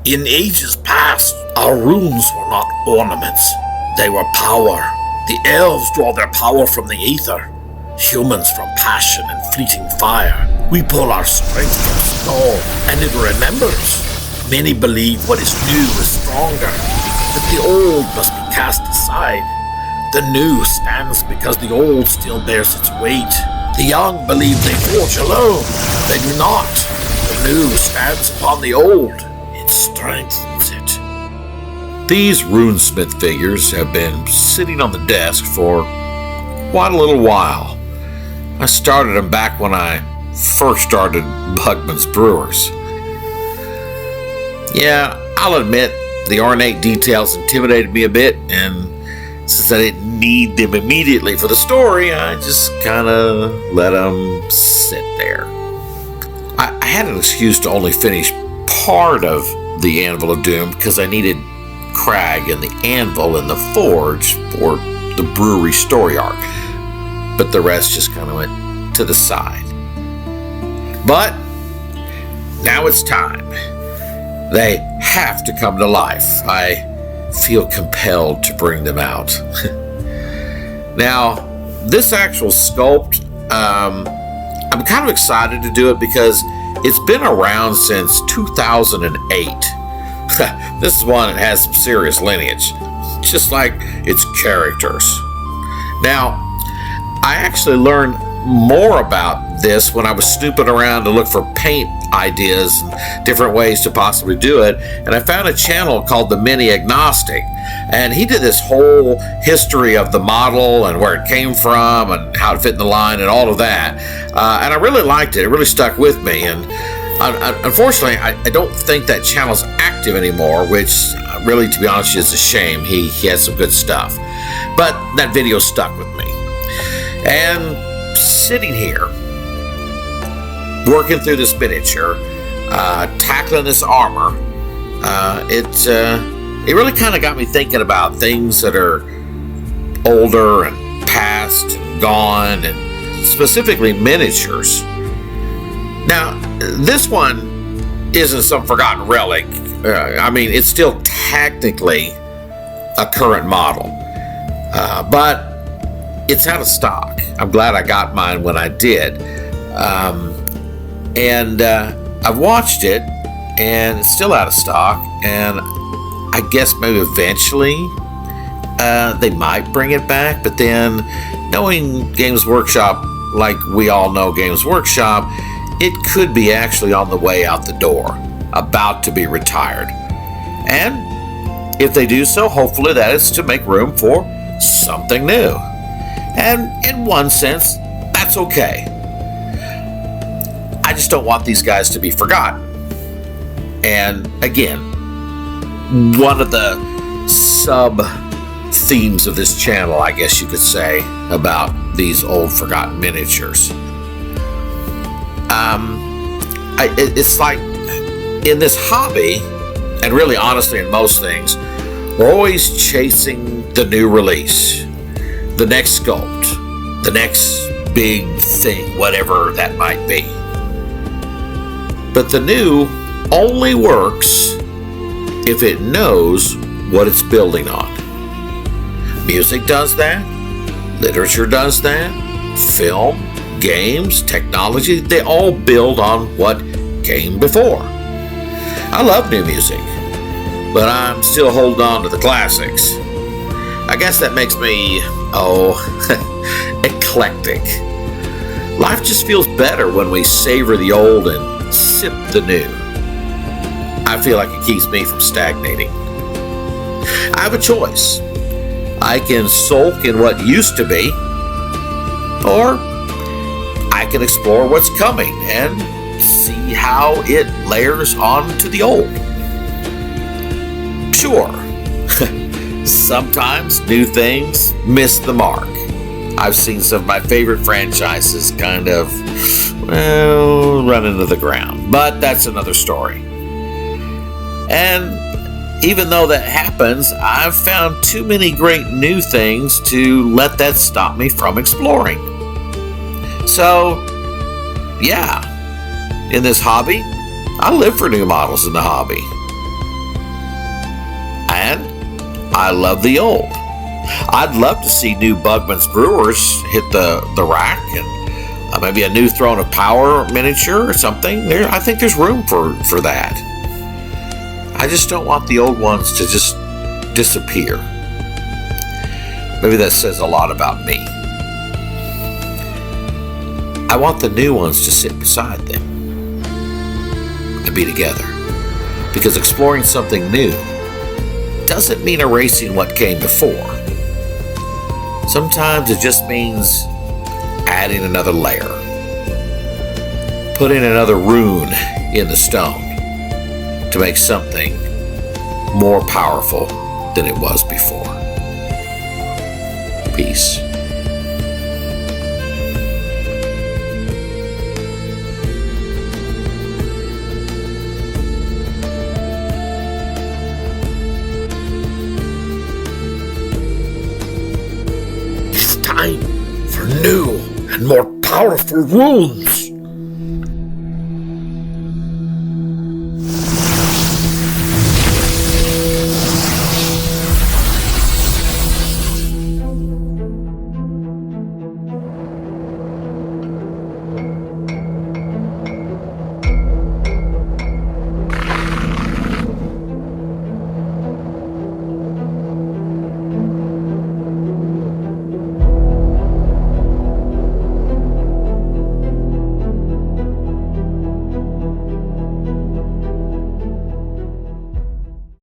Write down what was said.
In ages past, our runes were not ornaments. They were power. The elves draw their power from the aether. Humans from passion and fleeting fire. We pull our strength from stone, and it remembers. Many believe what is new is stronger, that the old must be cast aside. The new stands because the old still bears its weight. The young believe they forge alone. They do not. The new stands upon the old. It strengthens it. These Runesmith figures have been sitting on the desk for quite a little while. I started them back when I first started Bugman's Brewers. Yeah, I'll admit the ornate details intimidated me a bit, and since I didn't need them immediately for the story, I just kind of let them sit there. I had an excuse to only finish part of the Anvil of Doom because I needed Crag and the anvil in the forge for the brewery story arc, but the rest just kind of went to the side. But now it's time. They have to come to life. I feel compelled to bring them out. Now, this actual sculpt, I'm kind of excited to do it because it's been around since 2008. This is one that has some serious lineage, just like its characters. Now, I actually learned more about this when I was snooping around to look for paint ideas and different ways to possibly do it, and I found a channel called the Mini Agnostic, and he did this whole history of the model and where it came from and how it fit in the line and all of that, and I really liked it. It really stuck with me, and unfortunately I don't think that channel's active anymore, which really, to be honest, is a shame. He has some good stuff, but that video stuck with me. And sitting here working through this miniature, tackling this armor, it really kind of got me thinking about things that are older and past and gone, and specifically miniatures. Now, this one isn't some forgotten relic. I mean, it's still technically a current model, but it's out of stock. I'm glad I got mine when I did. And I've watched it, and it's still out of stock, and I guess maybe eventually they might bring it back, but then knowing Games Workshop like we all know Games Workshop, it could be actually on the way out the door, about to be retired. And if they do so, hopefully that is to make room for something new. And in one sense, that's okay. I just don't want these guys to be forgotten. And again, one of the sub-themes of this channel, I guess you could say, about these old forgotten miniatures. It's like, in this hobby, and really honestly in most things, we're always chasing the new release, the next sculpt, the next big thing, whatever that might be. But the new only works if it knows what it's building on. Music does that, literature does that, film, games, technology, they all build on what came before. I love new music, but I'm still holding on to the classics. I guess that makes me, eclectic. Life just feels better when we savor the old and sip the new. I feel like it keeps me from stagnating. I have a choice. I can sulk in what used to be, or I can explore what's coming and see how it layers onto the old. Sure, sometimes new things miss the mark. I've seen some of my favorite franchises kind of, run into the ground, but that's another story. And even though that happens, I've found too many great new things to let that stop me from exploring. So, yeah, in this hobby, I live for new models in the hobby. And I love the old. I'd love to see new Bugman's Brewers hit the rack, and maybe a new Throne of Power miniature or something. I think there's room for that. I just don't want the old ones to just disappear. Maybe that says a lot about me. I want the new ones to sit beside them and be together. Because exploring something new doesn't mean erasing what came before. Sometimes it just means adding another layer, putting another rune in the stone to make something more powerful than it was before. Peace. Time for new and more powerful runes.